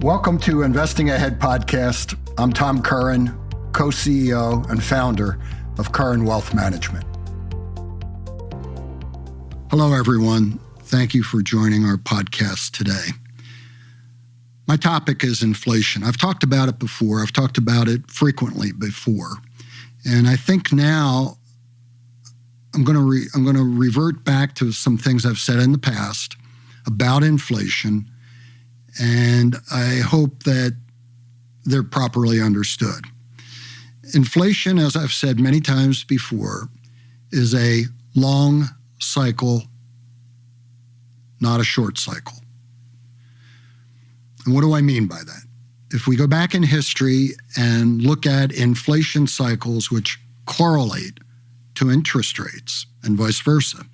Welcome to Investing Ahead podcast. I'm Tom Curran, co-CEO and founder of Curran Wealth Management. Hello, everyone. Thank you for joining our podcast today. My topic is inflation. I've talked about it before. I've talked about it frequently before. And I think now I'm going to revert back to some things I've said in the past about inflation, and I hope that they're properly understood. Inflation, as I've said many times before, is a long cycle, not a short cycle. And what do I mean by that? If we go back in history and look at inflation cycles which correlate to interest rates and vice versa,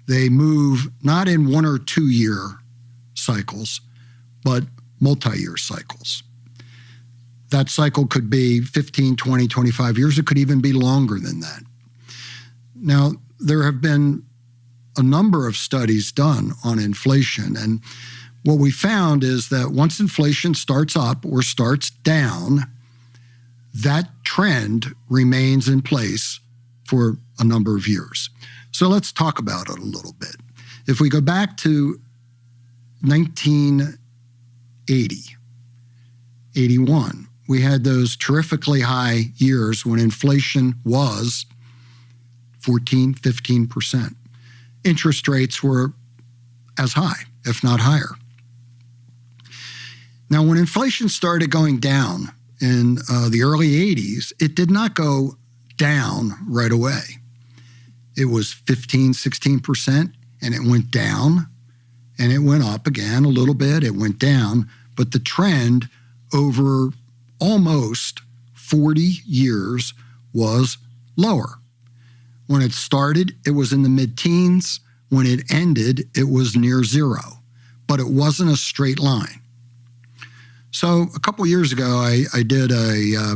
they move not in 1 or 2 year cycles, but multi-year cycles. That cycle could be 15, 20, 25 years. It could even be longer than that. Now, there have been a number of studies done on inflation, and what we found is that once inflation starts up or starts down, that trend remains in place for a number of years. So let's talk about it a little bit. If we go back to 1980, 81, we had those terrifically high years when inflation was 14, 15%. Interest rates were as high, if not higher. Now, when inflation started going down in the early 80s, it did not go down right away. It was 15, 16%, and it went down, and it went up again a little bit. It went down, but the trend over almost 40 years was lower. When it started, it was in the mid-teens. When it ended, it was near zero, but it wasn't a straight line. So a couple years ago, I did a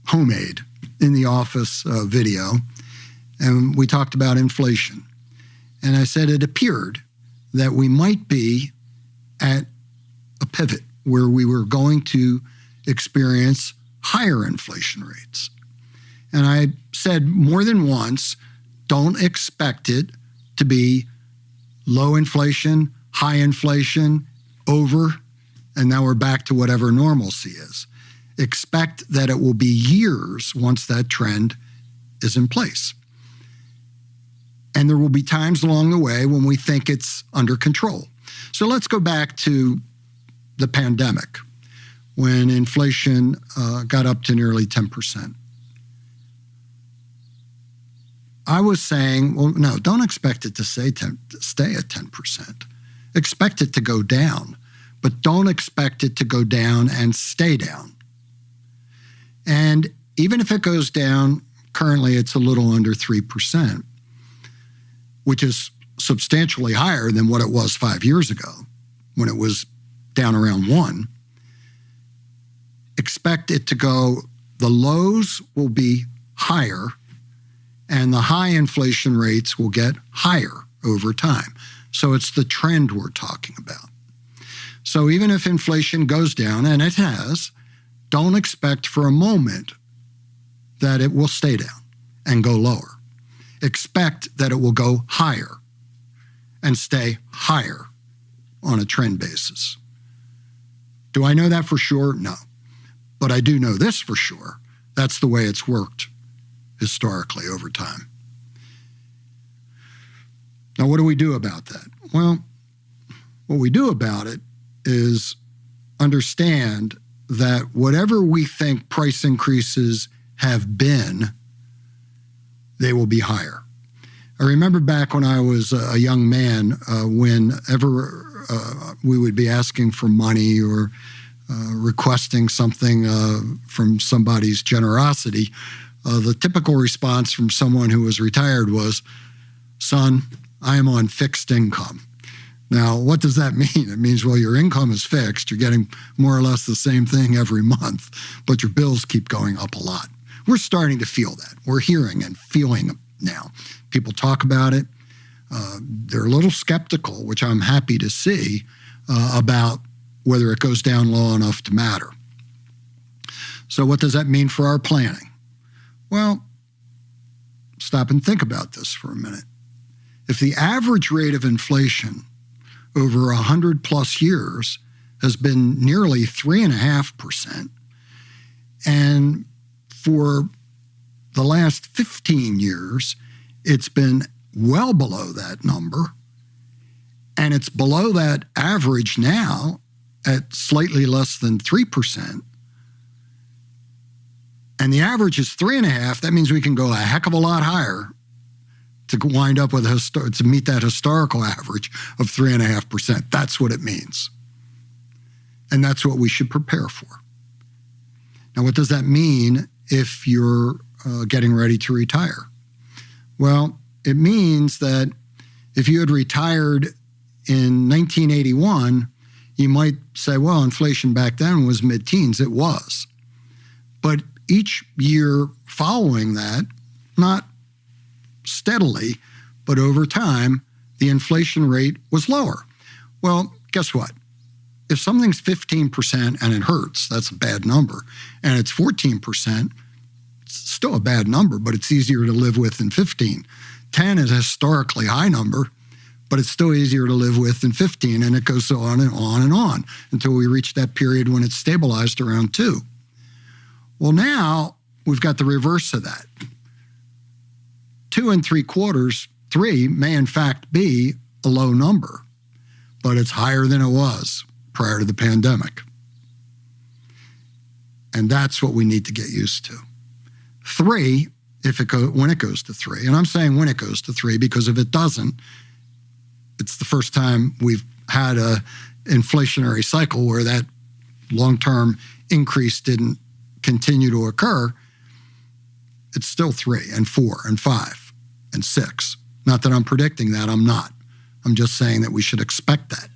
homemade in the office video, and we talked about inflation. And I said it appeared that we might be at a pivot where we were going to experience higher inflation rates. And I said more than once, don't expect it to be low inflation, high inflation, over, and now we're back to whatever normalcy is. Expect that it will be years once that trend is in place. And there will be times along the way when we think it's under control. So let's go back to the pandemic, when inflation got up to nearly 10%. I was saying, well, no, don't expect it to stay at 10%. Expect it to go down, but don't expect it to go down and stay down. And even if it goes down, currently it's a little under 3%, which is substantially higher than what it was 5 years ago when it was down around 1. Expect it to go, the lows will be higher and the high inflation rates will get higher over time. So it's the trend we're talking about. So even if inflation goes down, and it has, don't expect for a moment that it will stay down and go lower. Expect that it will go higher and stay higher on a trend basis. Do I know that for sure? No. But I do know this for sure. That's the way it's worked historically over time. Now, what do we do about that? Well, what we do about it is understand that whatever we think price increases have been, they will be higher. I remember back when I was a young man, whenever we would be asking for money or requesting something from somebody's generosity, the typical response from someone who was retired was, "Son, I am on fixed income." Now, what does that mean? It means, well, your income is fixed. You're getting more or less the same thing every month, but your bills keep going up a lot. We're starting to feel that. We're hearing and feeling it now. People talk about it. They're a little skeptical, which I'm happy to see, about whether it goes down low enough to matter. So what does that mean for our planning? Well, stop and think about this for a minute. If the average rate of inflation over 100 plus years has been nearly 3.5%, and for the last 15 years, it's been well below that number, and it's below that average now at slightly less than 3%, and the average is 3.5%, that means we can go a heck of a lot higher to wind up with to meet that historical average of 3.5%. That's what it means. And that's what we should prepare for. Now, what does that mean if you're getting ready to retire? Well, it means that if you had retired in 1981, you might say, well, inflation back then was mid-teens. It was. But each year following that, not steadily, but over time, the inflation rate was lower. Well, guess what? If something's 15% and it hurts, that's a bad number, and it's 14%, it's still a bad number, but it's easier to live with than 15. 10 is a historically high number, but it's still easier to live with than 15, and it goes on and on and on until we reach that period when it's stabilized around 2. Well, now we've got the reverse of that. 2 3/4, 3 may in fact be a low number, but it's higher than it was prior to the pandemic. And that's what we need to get used to. 3, when it goes to 3, and I'm saying when it goes to 3 because if it doesn't, it's the first time we've had a inflationary cycle where that long-term increase didn't continue to occur. It's still 3 and 4 and 5 and 6. Not that I'm predicting that, I'm not. I'm just saying that we should expect that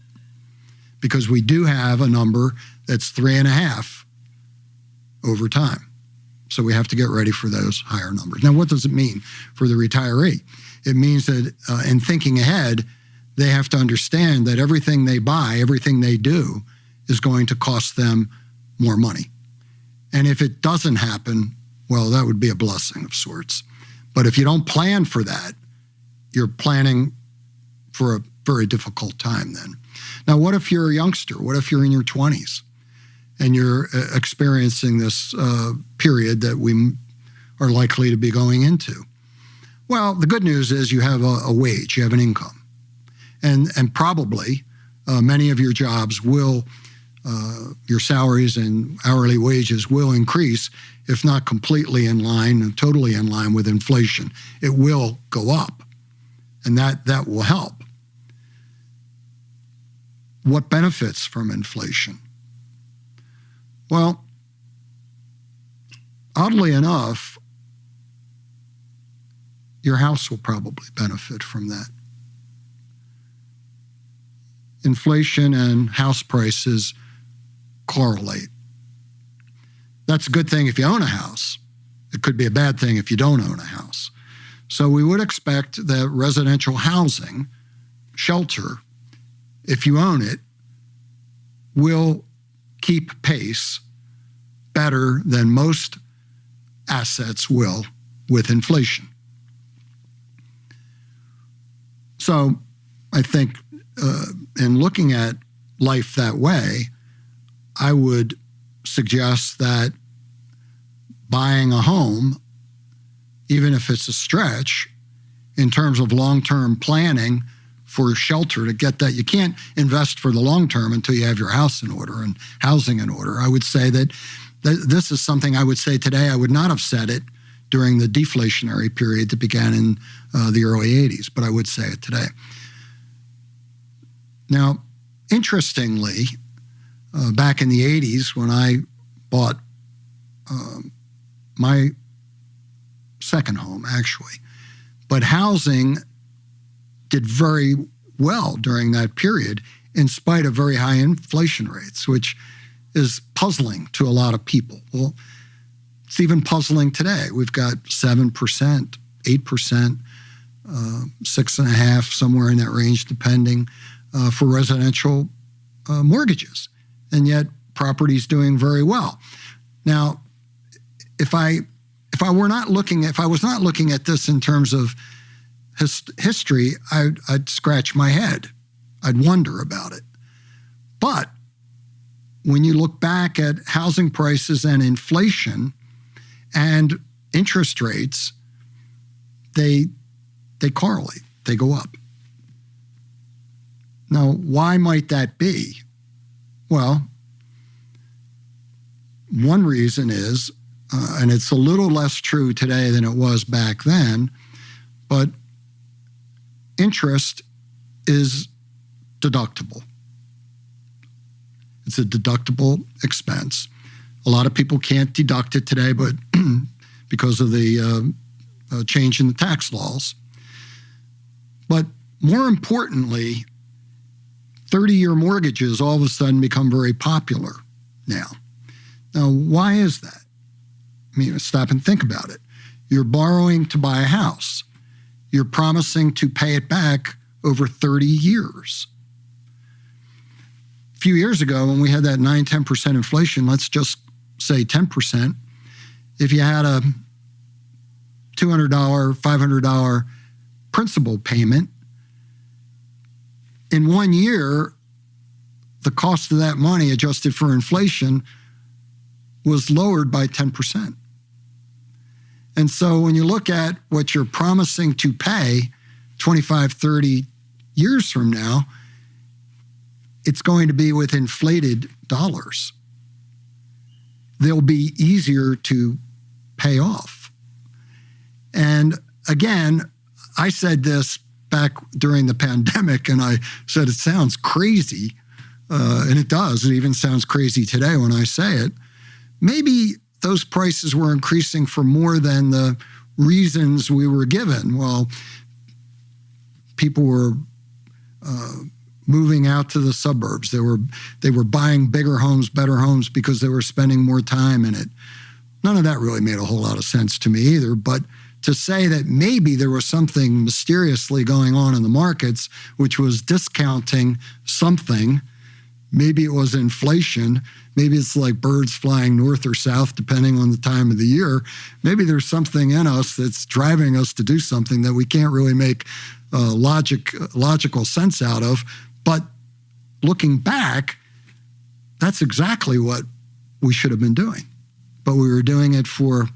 because we do have a number that's 3.5 over time. So we have to get ready for those higher numbers. Now, what does it mean for the retiree? It means that in thinking ahead, they have to understand that everything they buy, everything they do is going to cost them more money. And if it doesn't happen, well, that would be a blessing of sorts. But if you don't plan for that, you're planning for a very difficult time then. Now, what if you're a youngster? What if you're in your 20s and you're experiencing this period that we are likely to be going into? Well, the good news is you have a wage, you have an income. And probably many of your jobs will, your salaries and hourly wages will increase, if not completely in line and totally in line with inflation. It will go up, and that will help. What benefits from inflation? Well, oddly enough, your house will probably benefit from that. Inflation and house prices correlate. That's a good thing if you own a house. It could be a bad thing if you don't own a house. So we would expect that residential housing, shelter, if you own it, will keep pace better than most assets will with inflation. So I think in looking at life that way, I would suggest that buying a home, even if it's a stretch, in terms of long-term planning for shelter to get that, you can't invest for the long term until you have your house in order and housing in order. I would say that this is something I would say today. I would not have said it during the deflationary period that began in the early 80s, but I would say it today. Now, interestingly, back in the 80s when I bought my second home, actually, but housing did very well during that period in spite of very high inflation rates, which is puzzling to a lot of people. Well, it's even puzzling today. We've got 7%, 8%, 6.5%, somewhere in that range, depending, for residential mortgages, and yet property's doing very well. Now, if I was not looking at this in terms of history, I'd scratch my head. I'd wonder about it. But when you look back at housing prices and inflation and interest rates, they correlate. They go up. Now, why might that be? Well, one reason is, and it's a little less true today than it was back then, but interest is deductible. It's a deductible expense. A lot of people can't deduct it today, but because of the change in the tax laws. But more importantly, 30-year mortgages all of a sudden become very popular now. Now, why is that? I mean, stop and think about it. You're borrowing to buy a house. You're promising to pay it back over 30 years. A few years ago, when we had that 9-10% inflation, let's just say 10%, if you had a $200, $500 principal payment, in 1 year, the cost of that money adjusted for inflation was lowered by 10%. And so when you look at what you're promising to pay 25, 30 years from now, it's going to be with inflated dollars. They'll be easier to pay off. And again, I said this back during the pandemic, and I said it sounds crazy, and it does. It even sounds crazy today when I say it. Maybe those prices were increasing for more than the reasons we were given. Well, people were moving out to the suburbs. They were buying bigger homes, better homes, because they were spending more time in it. None of that really made a whole lot of sense to me either, but to say that maybe there was something mysteriously going on in the markets which was discounting something, maybe it was inflation, maybe it's like birds flying north or south depending on the time of the year, maybe there's something in us that's driving us to do something that we can't really make logical sense out of. But looking back, that's exactly what we should have been doing. But we were doing it for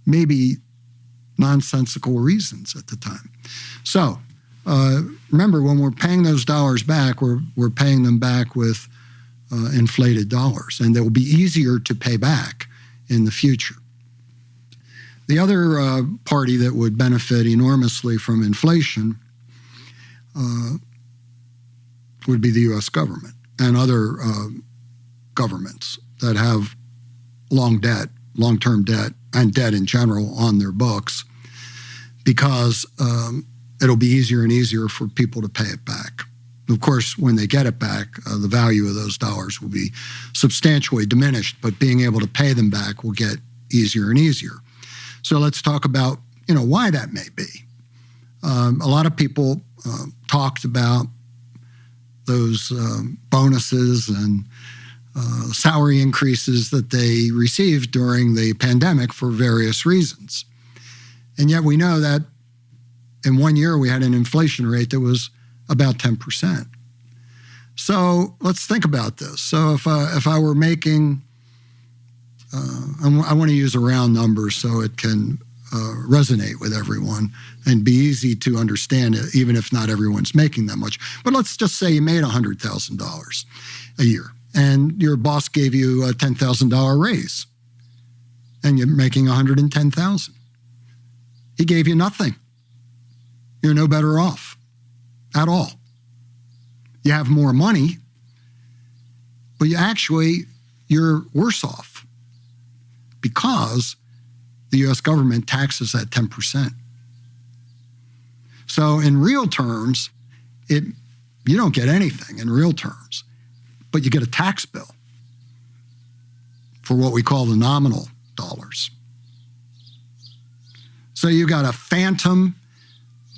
maybe nonsensical reasons at the time. So remember, when we're paying those dollars back, we're paying them back with inflated dollars, and they will be easier to pay back in the future. The other party that would benefit enormously from inflation would be the U.S. government and other governments that have long-term debt, and debt in general on their books, because it'll be easier and easier for people to pay it back. Of course, when they get it back, the value of those dollars will be substantially diminished, but being able to pay them back will get easier and easier. So let's talk about, why that may be. A lot of people talked about those bonuses and salary increases that they received during the pandemic for various reasons. And yet we know that in 1 year we had an inflation rate that was about 10%. So let's think about this. So if I were making, I want to use a round number so it can resonate with everyone and be easy to understand it, even if not everyone's making that much. But let's just say you made $100,000 a year, and your boss gave you a $10,000 raise, and you're making $110,000. He gave you nothing. You're no better off at all. You have more money, but you're worse off because the U.S. government taxes at 10%. So in real terms, you don't get anything in real terms, but you get a tax bill for what we call the nominal dollars. So you got a phantom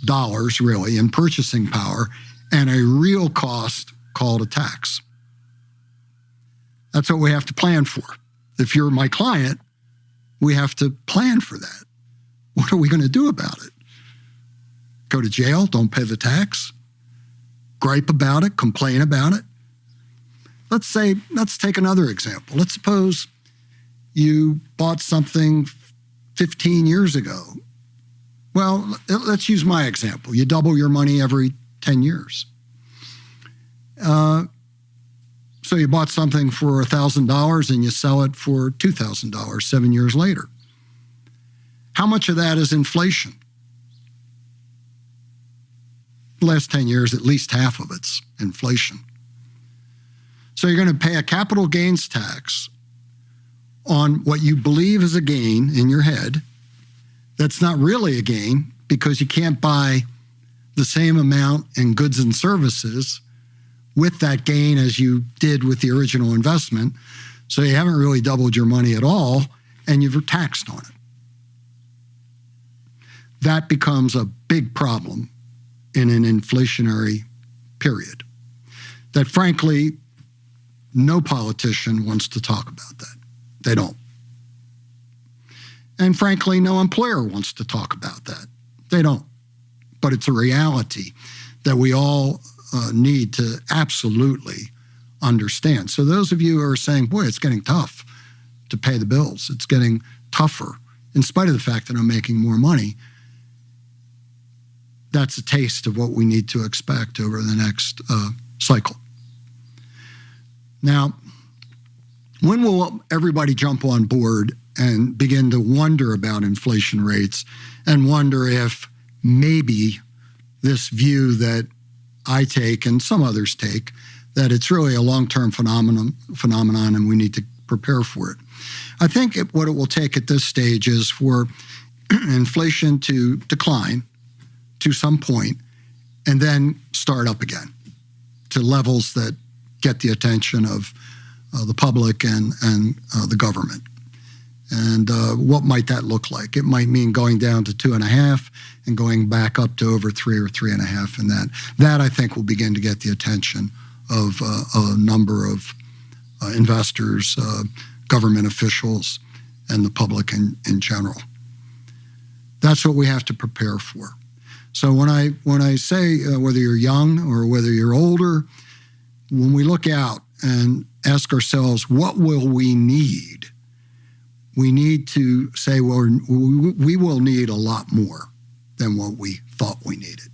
dollars, really, in purchasing power, and a real cost called a tax. That's what we have to plan for. If you're my client, we have to plan for that. What are we going to do about it? Go to jail, don't pay the tax, gripe about it, complain about it. Let's take another example. Let's suppose you bought something 15 years ago. Well, let's use my example. You double your money every 10 years. So you bought something for $1,000 and you sell it for $2,000 7 years later. How much of that is inflation? The last 10 years, at least half of it's inflation. So you're going to pay a capital gains tax on what you believe is a gain in your head. That's not really a gain because you can't buy the same amount in goods and services with that gain as you did with the original investment. So you haven't really doubled your money at all, and you've taxed on it. That becomes a big problem in an inflationary period that, frankly, no politician wants to talk about that. They don't. And frankly, no employer wants to talk about that. They don't. But it's a reality that we all need to absolutely understand. So those of you who are saying, boy, it's getting tough to pay the bills, it's getting tougher, in spite of the fact that I'm making more money, that's a taste of what we need to expect over the next cycle. Now, when will everybody jump on board and begin to wonder about inflation rates and wonder if maybe this view that I take and some others take, that it's really a long-term phenomenon and we need to prepare for it? I think what it will take at this stage is for inflation to decline to some point and then start up again to levels that get the attention of the public and the government. And what might that look like? It might mean going down to 2.5 and going back up to over 3 or 3.5, and that I think will begin to get the attention of a number of investors, government officials, and the public in general. That's what we have to prepare for. So when I say whether you're young or whether you're older, when we look out and ask ourselves, what will we need? We need to say, well, we will need a lot more than what we thought we needed.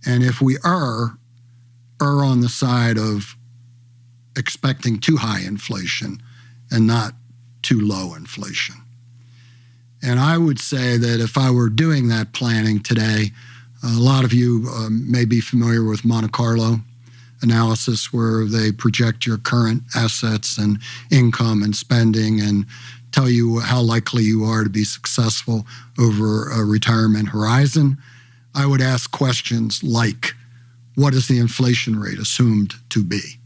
And if we err on the side of expecting too high inflation and not too low inflation. And I would say that if I were doing that planning today, a lot of you may be familiar with Monte Carlo analysis, where they project your current assets and income and spending and tell you how likely you are to be successful over a retirement horizon. I would ask questions like, what is the inflation rate assumed to be?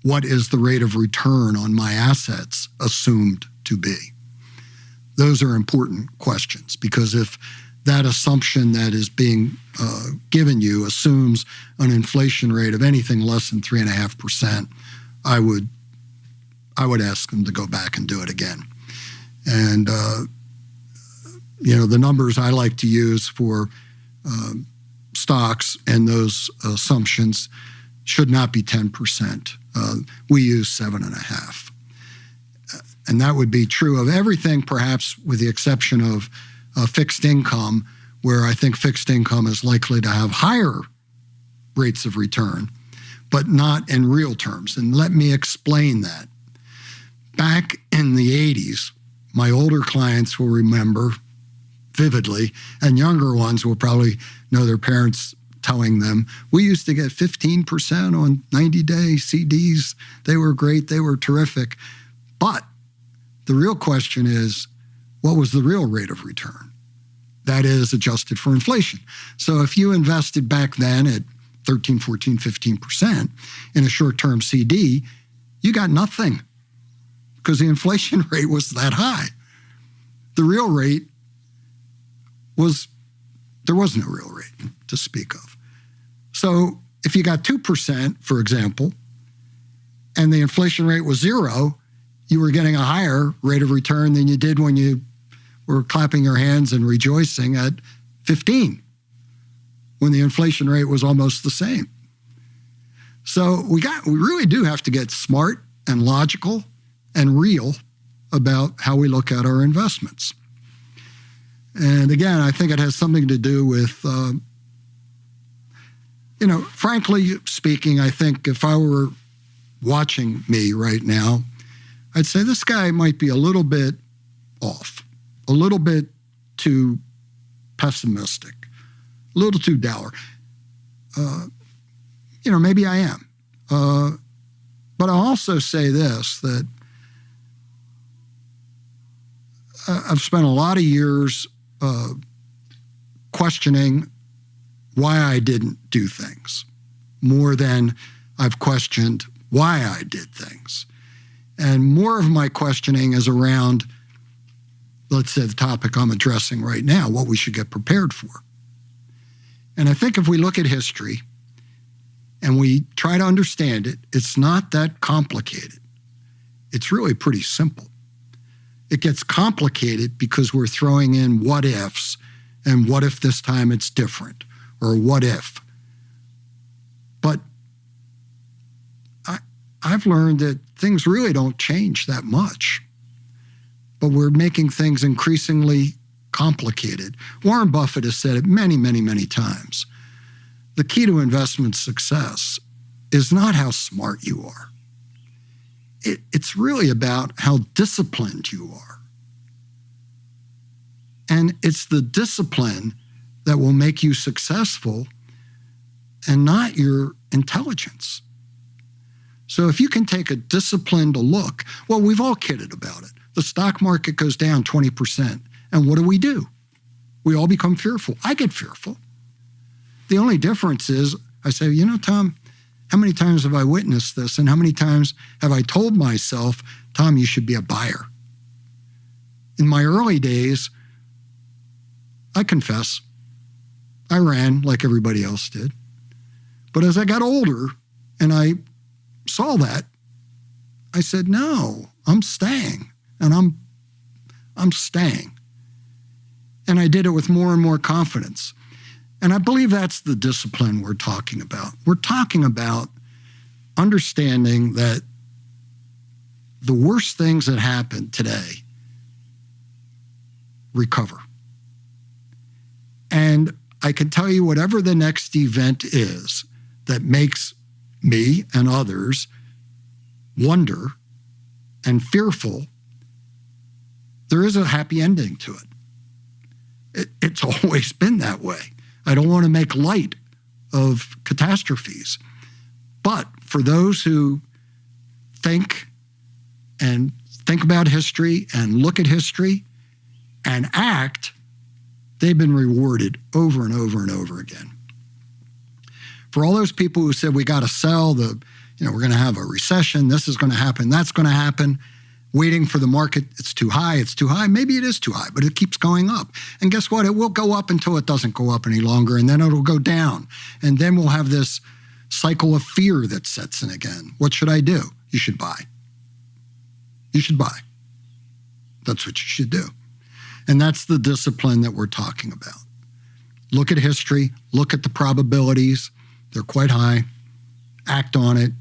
What is the rate of return on my assets assumed to be? Those are important questions, because if that assumption that is being given you assumes an inflation rate of anything less than 3.5%, I would ask them to go back and do it again. And the numbers I like to use for stocks and those assumptions should not be 10%. We use 7.5%. And that would be true of everything, perhaps with the exception of fixed income, where I think fixed income is likely to have higher rates of return, but not in real terms. And let me explain that. Back in the 80s, my older clients will remember vividly, and younger ones will probably know their parents telling them, we used to get 15% on 90-day CDs. They were great. They were terrific. But the real question is, what was the real rate of return? That is adjusted for inflation. So if you invested back then at 13, 14, 15% in a short-term CD, you got nothing because the inflation rate was that high. The real rate there was no real rate to speak of. So if you got 2%, for example, and the inflation rate was 0, you were getting a higher rate of return than you did when you were clapping your hands and rejoicing at 15, when the inflation rate was almost the same. So we really do have to get smart and logical and real about how we look at our investments. And again, I think it has something to do with, frankly speaking, I think if I were watching me right now, I'd say this guy might be a little bit off, a little bit too pessimistic, a little too dour. Maybe I am. But I'll also say this, that I've spent a lot of years questioning why I didn't do things more than I've questioned why I did things. And more of my questioning is around, let's say, the topic I'm addressing right now, what we should get prepared for. And I think if we look at history and we try to understand it, it's not that complicated. It's really pretty simple. It gets complicated because we're throwing in what ifs, and what if this time it's different, or what if. But I've learned that things really don't change that much, but we're making things increasingly complicated. Warren Buffett has said it many, many, many times. The key to investment success is not how smart you are. It's really about how disciplined you are. And it's the discipline that will make you successful and not your intelligence. So if you can take a disciplined look, well, we've all kidded about it. The stock market goes down 20%. And what do? We all become fearful. I get fearful. The only difference is I say, Tom, how many times have I witnessed this? And how many times have I told myself, Tom, you should be a buyer? In my early days, I confess, I ran like everybody else did. But as I got older and I saw that, I said, no, I'm staying. And I'm staying. And I did it with more and more confidence. And I believe that's the discipline we're talking about. We're talking about understanding that the worst things that happen today recover. And I can tell you whatever the next event is that makes me and others wonder and fearful, there is a happy ending to it. It's always been that way. I don't want to make light of catastrophes. But for those who think about history and look at history and act, they've been rewarded over and over and over again. For all those people who said we got to sell, we're going to have a recession, this is going to happen, that's going to happen, waiting for the market, it's too high, maybe it is too high, but it keeps going up. And guess what? It will go up until it doesn't go up any longer, and then it'll go down. And then we'll have this cycle of fear that sets in again. What should I do? You should buy. You should buy. That's what you should do. And that's the discipline that we're talking about. Look at history, look at the probabilities. They're quite high. Act on it.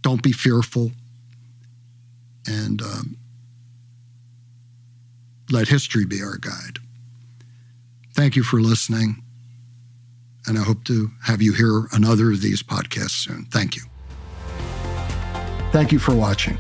Don't be fearful. And let history be our guide. Thank you for listening. And I hope to have you hear another of these podcasts soon. Thank you. Thank you for watching.